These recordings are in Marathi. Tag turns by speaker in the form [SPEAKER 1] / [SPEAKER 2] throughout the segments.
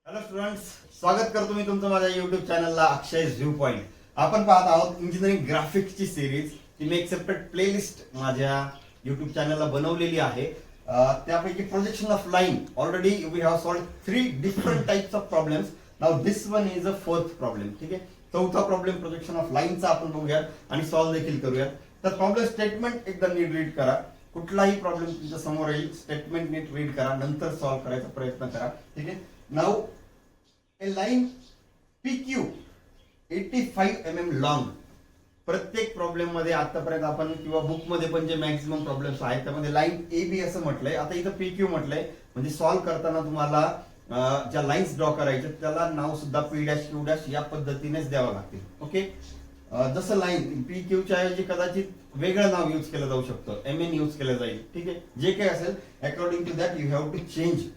[SPEAKER 1] हॅलो स्टुडंट्स, स्वागत करतो मी तुमचं माझ्या युट्यूब चॅनलला अक्षय व्ह्यू पॉइंट. आपण पाहत आहोत इंजिनिअरिंग ग्राफिक्सची सिरीज. ती मी एक सेपरेट प्लेलिस्ट माझ्या युट्यूब चॅनलला बनवलेली आहे. त्यापैकी projection of line already we have solved 3 different types of problems. Now this one is a 4th problem. ठीक आहे, चौथा प्रॉब्लेम प्रोजेक्शन ऑफ लाईनचा आपण बघूयात आणि सॉल्व्ह देखील करूयात. तर प्रॉब्लेम स्टेटमेंट एकदा नीट रीड करा. कुठलाही प्रॉब्लेम तुमच्या समोर येईल, स्टेटमेंट नीट रीड करा, नंतर सॉल्व्ह करायचा प्रयत्न करा. ठीक आहे. Now a line PQ 85 mm long. प्रत्येक प्रॉब्लेम मध्ये आतापर्यंत आपण किंवा बुक मध्ये पण जे मॅक्झिमम प्रॉब्लेम्स आहेत त्यामध्ये लाईन AB असं म्हटलंय. आता इथं PQ म्हटलंय, म्हणजे सॉल्व्ह करताना तुम्हाला ज्या लाईन्स ड्रॉ करायच्या त्याला नाव सुद्धा P' या पद्धतीनेच द्यावं लागतील. ओके, जसं लाईन PQ च्या ऐवजी कदाचित वेगळं नाव यूज केलं जाऊ शकतं, MN यूज केलं जाईल. ठीक आहे, जे काही असेल according to that you have to change.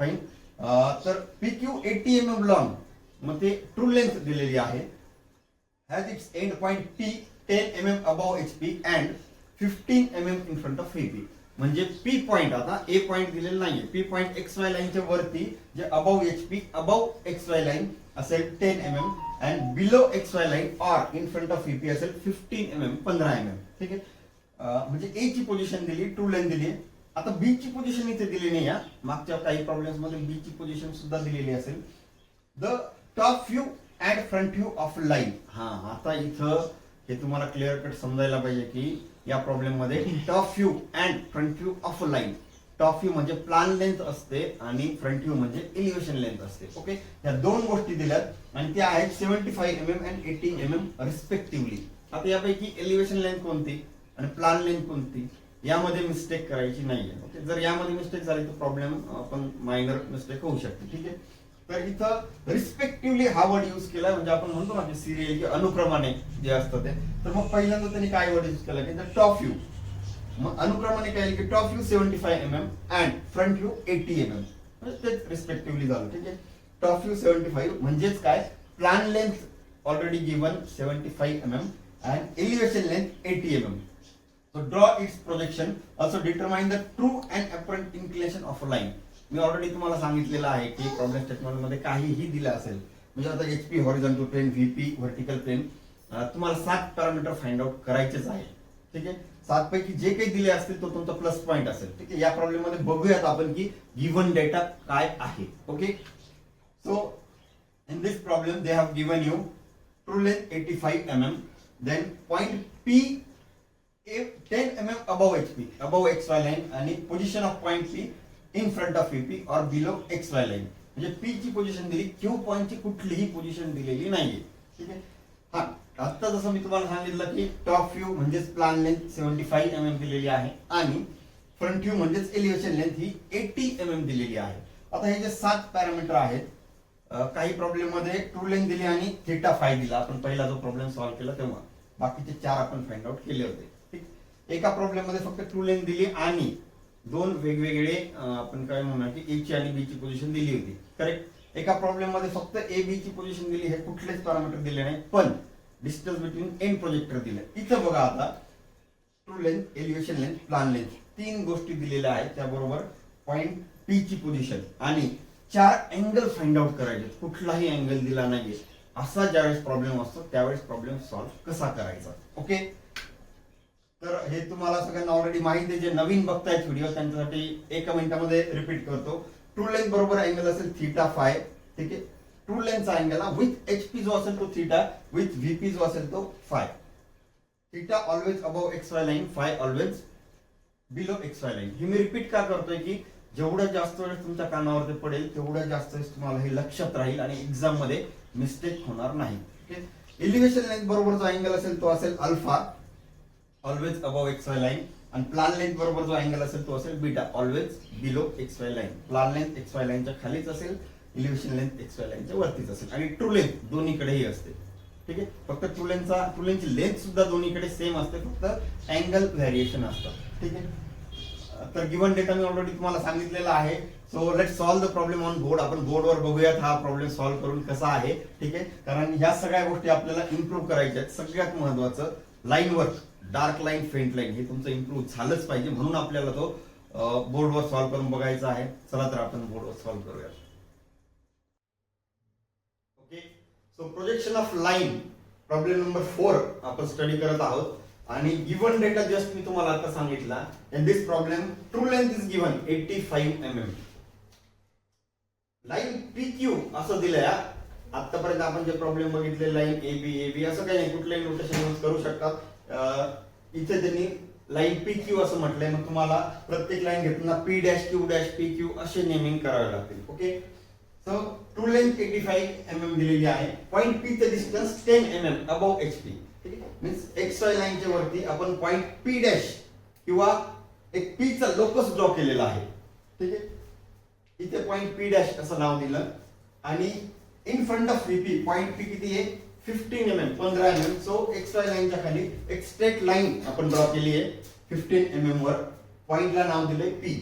[SPEAKER 1] Fine. तर PQ 80 mm लॉंग, मग ते ट्रू लेंथ दिलेली आहे. Has its end point P 10 mm above HP and 15 mm in front of VP. म्हणजे P पॉइंट, आता A पॉइंट दिलेला नाहीये, P पॉइंट XY लाईनच्या वरती जे above HP above XY line असेल 10 mm and below XY line or in front of VP असेल 15 mm 15 mm. ठीक आहे, म्हणजे A ची पोझिशन दिली, ट्रू लेंथ दिली. आता बी ची पोझिशन इथे दिली नाही. मागच्या काही प्रॉब्लेम्स मध्ये बी ची पोझिशन सुद्धा दिलेली असेल. The top view and front view of line. आता इथं हे तुम्हाला क्लिअर कट समजायला पाहिजे की या प्रॉब्लेम मध्ये top view and front view of line. Top view म्हणजे प्लॅन लेंथ असते आणि फ्रंट व्ह्यू म्हणजे एलिव्हेशन लेंथ असते. ओके, या दोन गोष्टी दिल्यात आणि त्या आहेत 75 mm अँड 80 mm रिस्पेक्टिव्हली. आता यापैकी एलिव्हेशन लेंथ कोणती आणि प्लॅन लेंथ कोणती यामध्ये मिस्टेक करायची नाहीये. ओके, जर यामध्ये मिस्टेक झाली तर प्रॉब्लेम आपण मायनर मिस्टेक होऊ शकते. ठीक आहे, तर इथं रिस्पेक्टिव्हली हा वर्ड यूज केला, म्हणजे आपण म्हणतो ना की सिरियल की अनुक्रमाने जे असतं ते. तर मग पहिल्यांदा त्यांनी काय वर्ड यूज केला की टॉप व्ह्यू, मग अनुक्रमाने काय की top view 75 mm and front view 80 mm, म्हणजे तेच रिस्पेक्टिव्हली झालं. ठीक आहे, टॉप व्ह्यू 75 म्हणजेच काय, plan length already given 75 mm and elevation length 80 mm. So draw its projection. Also determine the true and apparent inclination of a line. Me already तुम्हाला सांगितलेलं आहे की प्रॉब्लेम स्टेटमेंट मध्ये काहीही दिलं असेल, म्हणजे आता HP horizontal plane, VP vertical plane, तुम्हाला 7 पॅरामीटर फाइंड आउट करायचेच आहे. ठीक आहे, 7 पैकी जे काही दिले असतील तो तुमचा प्लस पॉइंट असेल. ठीक आहे, या प्रॉब्लेम मध्ये बघूयात आपण की गिव्हन डेटा काय आहे. Okay, so in this problem they have given you true length 85 mm, देन point P 10 mm above HP, above XY line, आणि position of point P in front of VP और बिलो XY लाईन. म्हणजे P ची पोझिशन दिली, Q पॉइंट ची कुठलीही पोझिशन दिलेली नाहीये. ठीक आहे, हा आता जसं मी तुम्हाला सांगितलं की टॉप व्ह्यू म्हणजेच प्लॅन लेंथ 75 mm दिलेली आहे आणि फ्रंट व्ह्यू म्हणजेच एलिव्हेशन लेंथ ही 80 mm दिलेली आहे. आता हे जे 7 पॅरामीटर आहेत, काही प्रॉब्लेम मध्ये ट्रू लेंथ दिली आणि θ5 दिला. आपण पहिला जो प्रॉब्लेम सॉल्व्ह केला तेव्हा बाकीचे 4 आपण फाइंड आउट केले होते. एका प्रॉब्लेम मध्ये फक्त ट्रू लेंथ दिली आणि 2 वेगवेगळे आपण काय म्हणूया की A ची आणि B ची पोझिशन दिली होती. करेक्ट. एका प्रॉब्लेम मध्ये फक्त A B ची पोझिशन दिली, हे कुठलेच पॅरामीटर दिले नाही, पण डिस्टन्स बिटवीन एंड प्रोजेक्टर दिले. इथं बघा, आता true length, elevation length, plan length 3 गोष्टी दिलेल्या आहेत, त्याबरोबर पॉइंट P ची पोझिशन आणि 4 अँगल फाइंड आउट करायचे. कुठलाही अँगल दिला नाहीये. असा ज्यावेळेस प्रॉब्लेम असतो त्यावेळेस प्रॉब्लेम सॉल्व्ह कसा करायचा. ओके, तर हे तुम्हाला सगळ्यांना ऑलरेडी माहिती आहे. जे नवीन बघतायत व्हिडिओ त्यांच्यासाठी एका मिनिटामध्ये रिपीट करतो. ट्रू लेंथ बरोबर अँगल असेल θ5. ठीक आहे, ट्रू लेंथचा अँगल विथ HP जो असेल तो θ, विथ VP जो असेल तो φ. θ always above XY line, φ always below XY line. हे मी रिपीट का करतोय की जेवढं जास्त वेळेस तुमच्या कानावर ते पडेल तेवढं जास्त वेळेस तुम्हाला हे लक्षात राहील आणि एक्झाम मध्ये मिस्टेक होणार नाही. एलिव्हेशन लेंथ बरोबर जो अँगल असेल तो असेल alpha, always above XY line, आणि प्लॅन लेंथ बरोबर जो अँगल असेल तो असेल beta, always below XY line. Plan length XY लाईनच्या खालीच असेल, एलिव्हेशन लेंथ XY लाईनच्या वरतीच असेल, आणि ट्रू लेंथ दोन्हीकडेही असते. ठीक आहे, फक्त ट्रू लेंथची लेंथ सुद्धा दोन्हीकडे सेम असते, फक्त अँगल व्हेरिएशन असतं. ठीक आहे, तर गिव्हन डेटा मी ऑलरेडी तुम्हाला सांगितलेला आहे. So let solve the problem on board. आपण बोर्डवर बघूयात हा प्रॉब्लेम सॉल्व्ह करून कसा आहे. ठीक आहे, कारण ह्या सगळ्या गोष्टी आपल्याला इम्प्रूव्ह करायच्या आहेत. सगळ्यात महत्वाचं line work, dark line, faint line हे तुमचं इम्प्रूव्ह झालंच पाहिजे, म्हणून आपल्याला तो बोर्डवर सॉल्व्ह करून बघायचा आहे. चला तर आपण बोर्डवर सॉल्व्ह करूया. Okay, so projection of line problem number 4 आपण स्टडी करत आहोत. आणि गिवन डेटा जस्ट मी तुम्हाला आता सांगितला. In this problem true length is given 85 mm. Line PQ असं दिलंय. आतापर्यंत आपण जे प्रॉब्लेम बघितले लाईन AB असं काही नाही, कुठलंही नोटेशन यूज करू शकतात. इथे त्यांनी लाईन PQ असं म्हटलंय. मग तुम्हाला प्रत्येक लाईन घेताना P dash Q dash PQ असे नेमिंग करावे लागतील. Okay, so true length 85 mm दिलेली आहे. पॉइंट P चं distance 10 mm above HP. Means XY लाईनच्या वरती आपण पॉइंट P डॅश किंवा एक P चा लोकस ड्रॉ केलेला आहे. ठीक आहे, इथे पॉइंट P डॅश असं नाव दिलं. आणि in front of VP point P किती आहे 15 mm 15 mm. सो XY लाईनच्या खाली एक स्ट्रेट लाईन आपण ड्रॉ केली आहे 15 mm वर. पॉइंटला नाव दिलंय P.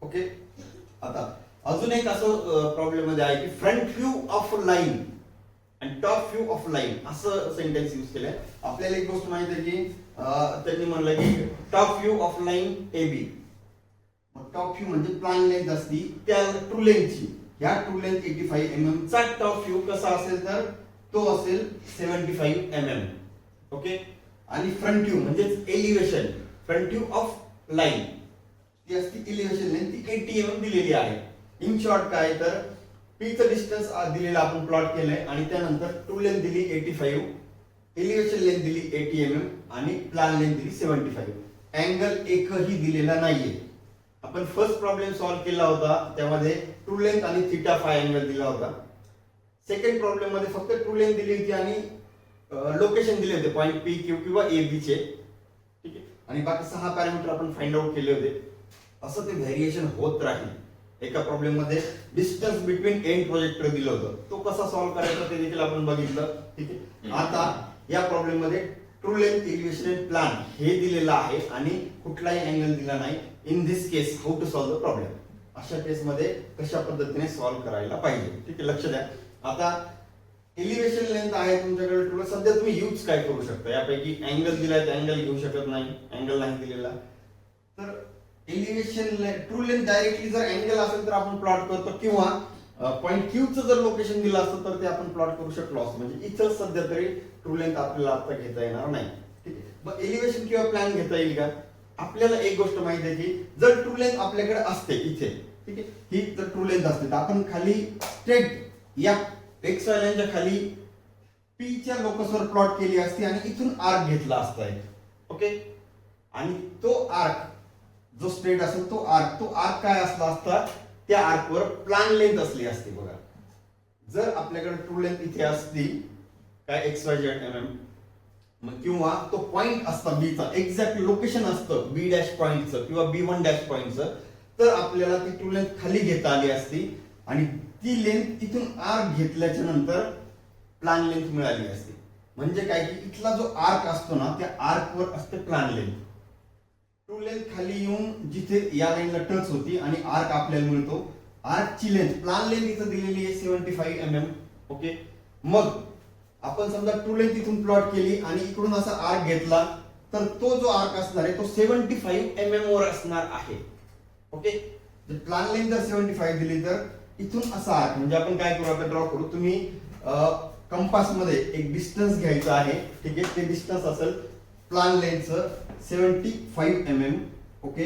[SPEAKER 1] ओके, आता अजून एक असं प्रॉब्लेम मध्ये आहे की फ्रंट व्ह्यू ऑफ लाईन आणि टॉप व्ह्यू ऑफ लाईन असं सेंटेन्स यूज केलंय. आपल्याला एक गोष्ट माहिती आहे की त्यांनी म्हणलं की top view of line AB. Top view म्हणजे प्लॅन लेंथ असती त्या ट्रू लेंथची. या ट्रू लेंथ 85 mm चा टॉप व्ह्यू कसा असेल तर तो असेल 75 mm. ओके, आणि फ्रंट व्ह्यू म्हणजे elevation front view of line ती असती एलिव्हेशन लेंथ ती 80 mm दिलेली आहे. इन शॉर्ट काय तर P चं डिस्टन्स दिलेलं आपण प्लॉट केलंय आणि त्यानंतर ट्रू लेंथ दिली 85, एलिव्हेशन लेंथ दिली 80 mm आणि प्लॅन लेंथ दिली 75. अँगल एकही दिलेला नाहीये. आपण फर्स्ट प्रॉब्लेम सॉल्व्ह केला होता त्यामध्ये ट्रू लेंथ आणि थीटा फाय अँगल दिला होता. सेकंड प्रॉब्लेम मध्ये फक्त ट्रू लेंथ दिली होती आणि लोकेशन दिले होते पॉइंट PQ किंवा AB चे. ठीक आहे, आणि बाकी 6 पॅरामीटर आपण फाइंड आउट केले होते. असं ते व्हेरिएशन होत राहील. एका प्रॉब्लेम मध्ये डिस्टन्स बिटवीन एंड प्रोजेक्टर दिलं होतं, तो कसा सॉल्व्ह करायचा ते देखील आपण बघितलं. ठीक आहे, आता या प्रॉब्लेम मध्ये true length elevation and plan हे दिलेलं आहे आणि कुठलाही अँगल दिला नाही. In this case how to solve the problem. अशा केस मध्ये कशा पद्धतीने सॉल्व्ह करायला पाहिजे. ठीक आहे, लक्ष द्या. आता एलिव्हेशन लेंथ आहे तुमच्याकडे ट्रू. सध्या तुम्ही यूज काय करू शकता, यापैकी अँगल दिलाय अँगल घेऊ शकत नाही, अँगल नाही दिलेला तर एलिव्हेशन ट्रू लेंथ डायरेक्टली जर अँगल असेल तर आपण प्लॉट करतो किंवा पॉइंट Q चं जर लोकेशन दिलं असतं तर ते आपण प्लॉट करू शकलो असतो. म्हणजे इथं सध्या तरी ट्रू लेंथ आपल्याला आता घेता येणार नाही. ठीक आहे, मग एलिव्हेशन किंवा प्लॅन घेता येईल का. आपल्याला एक गोष्ट माहिती आहे की जर ट्रू लेंथ आपल्याकडे असते इथे, ठीक आहे, ही जर ट्रू लेंथ असते तर आपण खाली स्ट्रेट या XY लाईनच्या खाली P च्या लोकसवर प्लॉट केली असती आणि इथून आर्क घेतला असता. ओके, आणि तो आर्क जो स्ट्रेट असेल तो आर्क काय असला असता त्या आर्कवर प्लॅन लेंथ असली असती. बघा, जर आपल्याकडे ट्रू लेंथ इथे असती काय XYZ mm मग किंवा तो पॉइंट असता B चा एक्झॅक्ट लोकेशन असतं B डॅश पॉइंटचं किंवा B1 डॅश पॉइंटचं तर आपल्याला ती ट्रू लेंथ खाली घेता आली असती आणि ती लेंथ इथून आर्क घेतल्याच्या नंतर प्लॅन लेंथ मिळाली असती. म्हणजे काय की इथला जो आर्क असतो ना त्या आर्कवर असते प्लॅन लेंथ. ट्रू लेंथ खाली येऊन जिथे या लाईनला टच होती आणि आर्क आपल्याला मिळतो. आर्कची लेंथ प्लॅन लेंथ इथं दिलेली आहे 75 mm. ओके, मग आपण समजा ट्रू लेंथ इथून प्लॉट केली आणि इकडून असा आर्क घेतला तर तो जो आर्क असणार आहे तो 75 mm वर असणार आहे. ओके, प्लॅन लेंथ जर 75 दिली तर इथून असा आर्क म्हणजे आपण काय करू आता ड्रॉ करू. तुम्ही कंपास मध्ये एक डिस्टन्स घ्यायचा आहे. ठीक आहे, ते डिस्टन्स असेल प्लॅन लेंथचं 75 mm. ओके,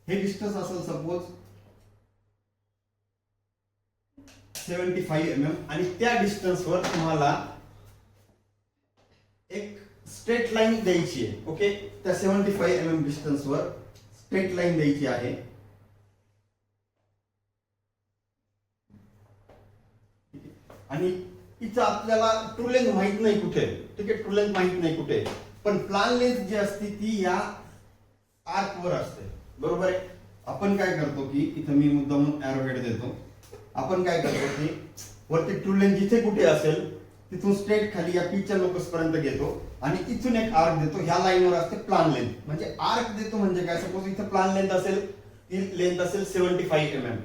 [SPEAKER 1] हे डिस्टन्स असेल सपोज 75 mm आणि त्या डिस्टन्सवर तुम्हाला एक स्ट्रेट लाईन द्यायची आहे. ओके, त्या 75 mm डिस्टन्सवर स्ट्रेट लाईन द्यायची आहे. आणि इथं आपल्याला ट्रू लेंथ माहित नाही कुठे. ठीक आहे, ट्रू लेंथ माहित नाही कुठे, पण प्लॅन लेंथ जी असते ती या आर्क वर असते. बरोबर आहे. आपण काय करतो की इथं मी मुद्दामून एरो हेड देतो. आपण काय करतो की वरती ट्रू लेंथ जिथे कुठे असेल तिथून स्ट्रेट खाली या P च्या लोकस पर्यंत घेतो आणि इथून एक आर्क देतो. ह्या लाईनवर असते प्लॅन लेंथ. म्हणजे आर्क देतो म्हणजे काय, सपोज इथं प्लॅन लेंथ असेल, ती लेंथ असेल 75 mm.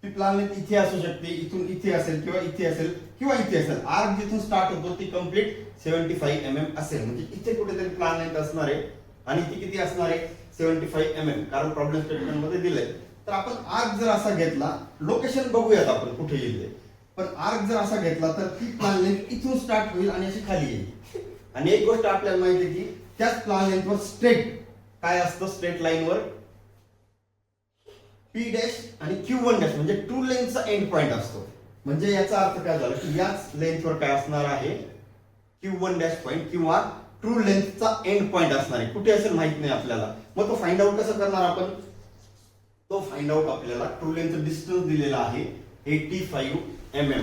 [SPEAKER 1] ती प्लॅन लेंथ इथे असू शकते, इथून इथे असेल किंवा इथे असेल किंवा इथे असेल. आर्क जिथून स्टार्ट होतो ती कंप्लीट 75 mm असेल. म्हणजे इथे कुठेतरी प्लॅन लेंथ असणार आहे आणि ती किती असणार आहे 75 mm. कारण प्रॉब्लेम स्टेटमेंट मध्ये दिलंय तर आपण आर्क जर असा घेतला, लोकेशन बघूयात आपण कुठे येईल ते, पण आर्क जर असा घेतला तर ती प्लॅन लेंथ इथून स्टार्ट होईल आणि अशी खाली येईल. आणि एक गोष्ट आपल्याला माहिती आहे की त्याच प्लॅन लेंथवर स्ट्रेट काय असतं, स्ट्रेट लाईनवर P डॅश आणि Q1 डॅश म्हणजे ट्रू लेंथचा एंड पॉइंट असतो. म्हणजे याचा अर्थ काय झाला की याच लेंथवर काय असणार आहे, Q1 डॅश पॉइंट किंवा ट्रू लेंथचा एंड पॉइंट असणार आहे. कुठे असेल माहित नाही आपल्याला. मग तो फाइंड आउट कसं करणार आपण, तो फाइंड आउट आपल्याला ट्रू लेंथचं डिस्टन्स दिलेला आहे 85 mm.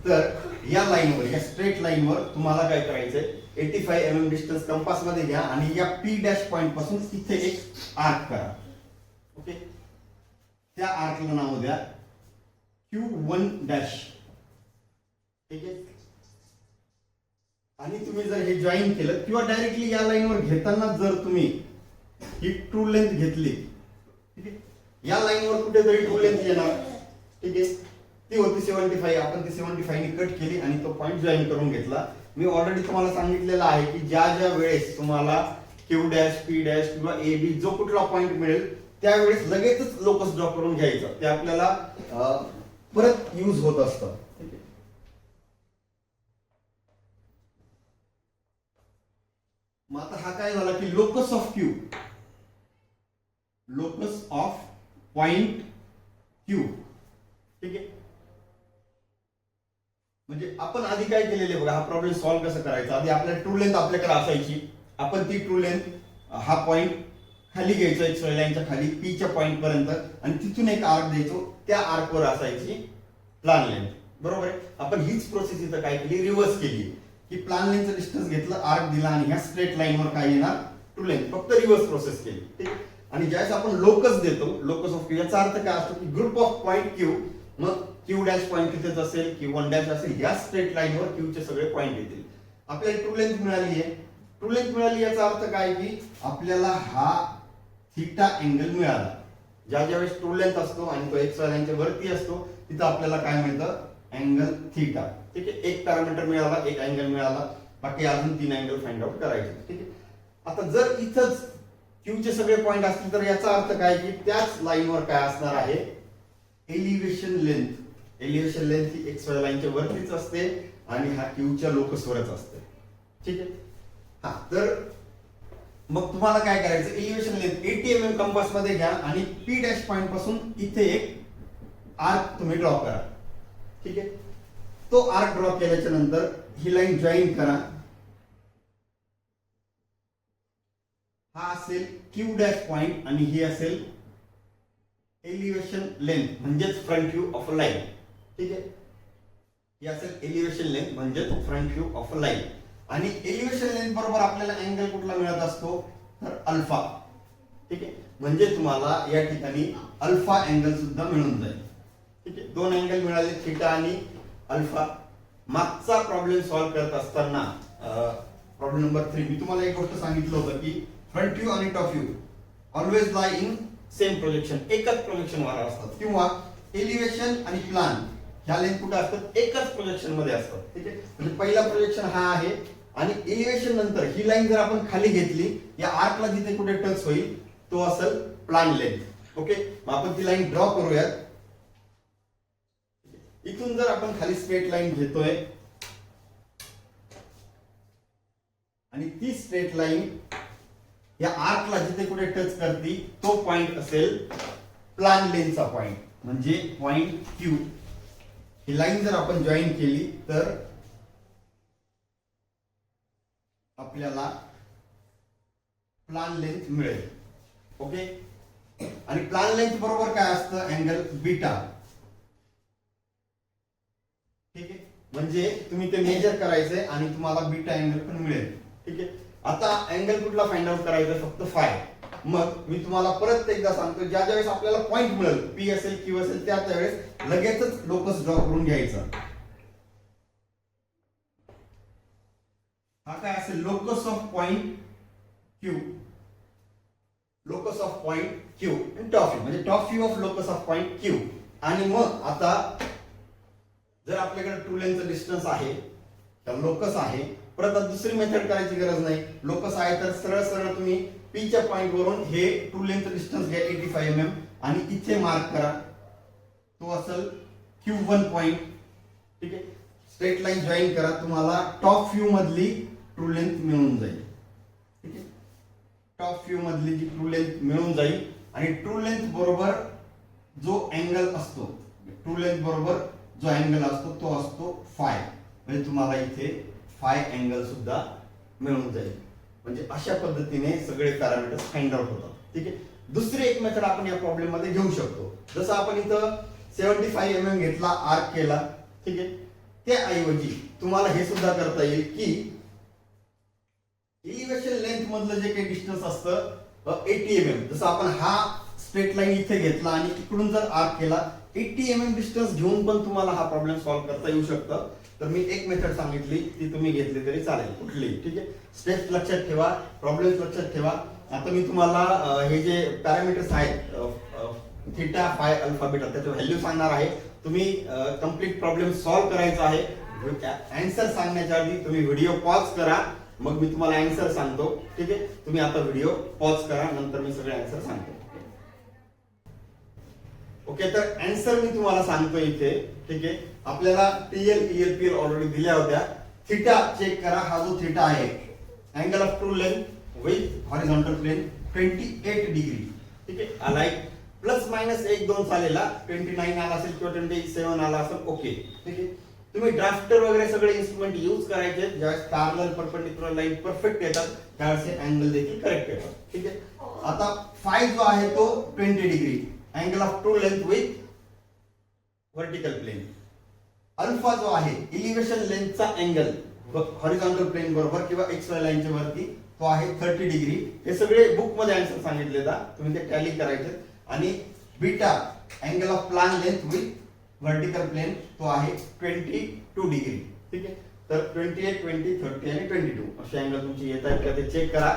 [SPEAKER 1] तर या लाईनवर, या स्ट्रेट लाईनवर तुम्हाला काय करायचंय, 85 mm डिस्टन्स कंपास मध्ये घ्या आणि या P डॅश पॉइंट पासून इथे एक आर्क करा. ओके, त्या आर्कला नाव द्या Q1 डॅश. ठीक आहे, आणि तुम्ही जर हे जॉईन केलं किंवा डायरेक्टली या लाईनवर घेताना जर तुम्ही ही ट्रू लेंथ घेतली, ठीक आहे, या लाईनवर कुठेतरी ट्रू लेंथ येणार. ठीक आहे, ती होती 75. आपण ती 75 ने कट केली आणि तो पॉइंट जॉईन करून घेतला. मी ऑलरेडी तुम्हाला सांगितलेलं आहे की ज्या ज्या वेळेस तुम्हाला Q डॅश, P डॅश किंवा A B जो कुठला पॉइंट मिळेल त्यावेळेस लगेचच लोकस ड्रॉ करून घ्यायचं. ते आपल्याला परत यूज होत असतं. मग आता हा काय झाला की locus of Q, locus of point Q. ठीक आहे, म्हणजे आपण आधी काय केलेले बघा, हा प्रॉब्लेम सॉल्व्ह कसं करायचा. आधी आपल्या ट्रू लेंथ आपल्याकडे असायची, आपण ती ट्रू लेंथ हा पॉइंट खाली घ्यायचो एक लाईनच्या खाली P च्या पॉइंट पर्यंत आणि तिथून एक आर्क द्यायचो, त्या आर्क वर असायची प्लॅन लेंथ. बरोबर आहे. आपण हीच प्रोसेस इथं काय केली, रिव्हर्स केली की प्लॅन लेंथचं डिस्टन्स घेतलं, आर्क दिला आणि ह्या स्ट्रेट लाईनवर काय येणार, ट्रू लेंथ. फक्त रिव्हर्स प्रोसेस केली. ठीक आहे, आणि ज्यावेळेस आपण लोकस देतो, लोकस ऑफ Q, याचा अर्थ काय असतो की ग्रुप ऑफ पॉइंट Q, मग Q डॅश पॉइंट तिथेच असेल, Q1 डॅश असेल, या स्ट्रेट लाईनवर Q चे सगळे पॉइंट येतील. आपल्याला ट्रू लेंथ मिळाली आहे. ट्रू लेंथ मिळाली याचा अर्थ काय की आपल्याला हा थीटा अँगल मिळाला. ज्या ज्या वेळेस ट्रू लेंथ असतो आणि तो एक्स लाईनच्या वरती असतो तिथं आपल्याला काय मिळतं, अँगल थीटा. ठीक आहे, एक पॅरामीटर मिळाला, एक अँगल मिळाला, बाकी अजून 3 अँगल फाइंड आउट करायचे. ठीक आहे, आता जर इथंच Q चे सगळे पॉइंट असतील तर याचा अर्थ काय की त्याच लाईनवर काय असणार आहे, एलिव्हेशन लेंथ. एलिव्हेशन लेंथ ही एक्स वाय लाईनच्या वरतीच असते आणि हा Q च्या लोकस वरच असते. ठीक आहे, हा, तर मग तुम्हाला काय करायचं, एलिव्हेशन लेंथ 80 mm कंपास मध्ये घ्या आणि P डॅश पॉइंट पासून इथे एक आर्क तुम्ही ड्रॉ करा. ठीक आहे, तो आर्क ड्रॉ केल्याच्या नंतर ही लाईन जॉईन करा. हा असेल Q डॅश पॉइंट आणि ही असेल एलिव्हेशन लेंथ म्हणजेच front view of a line. ठीक आहे, ही असेल एलिव्हेशन लेंथ म्हणजेच front view of a line. आणि एलिव्हेशन लेंथ बरोबर आपल्याला अँगल कुठला मिळत असतो, तर अल्फा. ठीक आहे, म्हणजे तुम्हाला या ठिकाणी अल्फा अँगल सुद्धा मिळून जाईल. ठीक आहे, 2 अँगल मिळाले, थीटा आणि अल्फा. मागचा प्रॉब्लेम सॉल्व्ह करत असताना प्रॉब्लेम नंबर 3 मी तुम्हाला एक गोष्ट सांगितलं होतं की फ्रंट व्ह्यू आणि top view always lie in same projection, एकच प्रोजेक्शन वर असतात, किंवा एलिव्हेशन आणि प्लॅन ह्या लेंथ कुठे असतात, एकच प्रोजेक्शन मध्ये असतात. ठीक आहे, म्हणजे पहिला प्रोजेक्शन हा आहे आणि एलिव्हेशन नंतर ही लाईन जर आपण खाली घेतली, या आर्कला जिथे कुठे टच होईल तो असेल प्लॅन लेंथ. ओके, मग आपण ती लाईन ड्रॉ करूयात. इथून जर आपण खाली स्ट्रेट लाईन घेतोय आणि ती स्ट्रेट लाईन या आर्कला जिथे कुठे टच करते तो पॉइंट असेल प्लॅन लेंथचा पॉइंट, म्हणजे पॉइंट Q. ही लाईन जर आपण जॉईन केली तर आपल्याला प्लॅन लेंथ मिळेल. ओके, आणि प्लॅन लेंथ बरोबर काय असतं, अँगल बीटा. ठीक आहे, म्हणजे तुम्ही ते मेजर करायचंय आणि तुम्हाला बीटा अँगल पण मिळेल. ठीक आहे, आता अँगल कुठला फाइंड आउट करायचा, फक्त फाय. मग मी तुम्हाला परत एकदा सांगतो, ज्या ज्यावेळेस आपल्याला पॉइंट मिळेल, P असेल Q असेल, त्या त्यावेळेस लगेचच लोकस ड्रॉ करून घ्यायचा. हा काय असेल, locus of point Q, locus of point Q आणि टॉप व्ह्यू म्हणजे top view of locus of point Q. आणि मग आता जर आपल्याकडे ट्रू लेंथचं डिस्टन्स आहे, तर लोकस आहे, परत दुसरी मेथड करायची गरज नाही. लोकस आहे तर सरळ सरळ तुम्ही P च्या पॉइंट वरून हे ट्रू लेंथ डिस्टन्स घ्या 85 mm आणि इथे मार्क करा, तो असेल Q1 पॉइंट. ठीक आहे, स्ट्रेट लाईन जॉईन करा, तुम्हाला टॉप व्ह्यू मधली ट्रू लेंथ मिळून जाईल. ठीक आहे, टॉप व्ह्यू मधली जी ट्रू लेंथ मिळून जाईल आणि ट्रू लेंथ बरोबर जो अँगल असतो, ट्रू लेंथ बरोबर जो अँगल असतो तो असतो फाय. म्हणजे तुम्हाला इथे फाय अँगल सुद्धा मिळून जाईल. म्हणजे अशा पद्धतीने सगळे पॅरामीटर्स फाइंड आउट होतात. ठीक आहे, दुसरी एक मेथड आपण या प्रॉब्लेम मध्ये घेऊ शकतो. जसं आपण इथं 75 mm घेतला, आर्क केला. ठीक आहे, त्याऐवजी तुम्हाला हे सुद्धा करता येईल की एलिव्हेशन लेंथ मधलं जे काही डिस्टन्स असतं 80 mm, जसं आपण हा स्ट्रेट लाईन इथे घेतला आणि इकडून जर आर्क केला 80 mm डिस्टन्स घेऊन पण तुम्हाला हा प्रॉब्लेम सॉल्व्ह करता येऊ शकतं. तर मी एक मेथड सांगितली, ती तुम्ही घेतली तरी चालेल, कुठलीही. ठीक आहे, स्टेप्स लक्षात ठेवा, प्रॉब्लेम्स लक्षात ठेवा. आता मी तुम्हाला हे जे पॅरामीटर्स आहेत थीटा, फाय, अल्फा, बीटा, त्याचे व्हॅल्यू सांगणार आहे. तुम्ही कंप्लीट प्रॉब्लेम सॉल्व्ह करायचा आहे. आन्सर सांगण्याच्या आधी तुम्ही व्हिडिओ पॉज करा, मग मी तुम्हाला आन्सर सांगतो. ठीक आहे, तुम्ही आता व्हिडिओ पॉज करा, नंतर मी सगळे आन्सर सांगतो. ओके, तर आन्सर मी तुम्हाला सांगतो इथे. ठीक आहे, आपल्याला TL, ELPL ऑलरेडी दिल्या होत्या. थीटा चेक करा, हा जो थीटा आहे, angle of true length with horizontal plane 28 degree. ठीक आहे, आलाय. प्लस मायनस 1-2 चालेला, 29 आला असेल किंवा 27 आला असेल. ओके, ठीक आहे. तुम्ही ड्राफ्टर वगैरे सगळे इन्स्ट्रुमेंट यूज करायचे. ज्यावेळेस पॅरलल परपेंडिक्युलर लाईन परफेक्ट येतात त्यावेळेस अँगल देखील करेक्ट येतात. ठीक आहे, आता फाय जो आहे तो 20 degree, angle of true length with vertical plane. Alpha जो आहे एलिव्हेशन लेंथचा अँगल हॉरिझॉन्टल प्लेन बरोबर किंवा XY लाईनच्या वरती, तो आहे 30 डिग्री. हे सगळे बुक मध्ये आन्सर सांगितले जातात, तुम्ही ते टॅली करायचे. आणि beta angle of plan length with vertical plane, तो आहे 22 डिग्री. ठीक आहे, तर 28, 20, 30 आणि 22 असे अँगल तुमचे येत आहेत का ते चेक करा.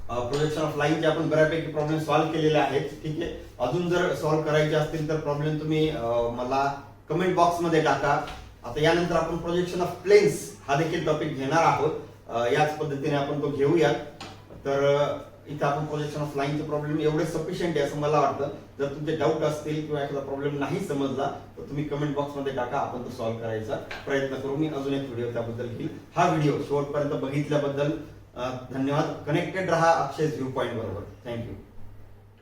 [SPEAKER 1] प्रोजेक्शन ऑफ लाईनचे आपण बऱ्यापैकी प्रॉब्लेम सॉल्व्ह केलेले आहेत. ठीक आहे, अजून जर सॉल्व्ह करायचे असतील तर प्रॉब्लेम तुम्ही मला कमेंट बॉक्स मध्ये टाका. आता यानंतर आपण प्रोजेक्शन ऑफ प्लेन्स हा देखील टॉपिक घेणार आहोत. याच पद्धतीने आपण तो घेऊया. तर इथे आपण प्रोजेक्शन ऑफ लाईनचे प्रॉब्लेम एवढे सफिशियंट आहे असं मला वाटतं. जर तुमचे डाऊट असतील किंवा एखादा प्रॉब्लेम नाही समजला तर तुम्ही कमेंट बॉक्स मध्ये टाका, आपण तो सॉल्व्ह करायचा प्रयत्न करू. मी अजून एक व्हिडिओ त्याबद्दल घेईल. हा व्हिडिओ शेवटपर्यंत बघितल्याबद्दल धन्यवाद. कनेक्टेड रहा अक्षय व्ह्यू पॉइंट बरोबर. थँक्यू.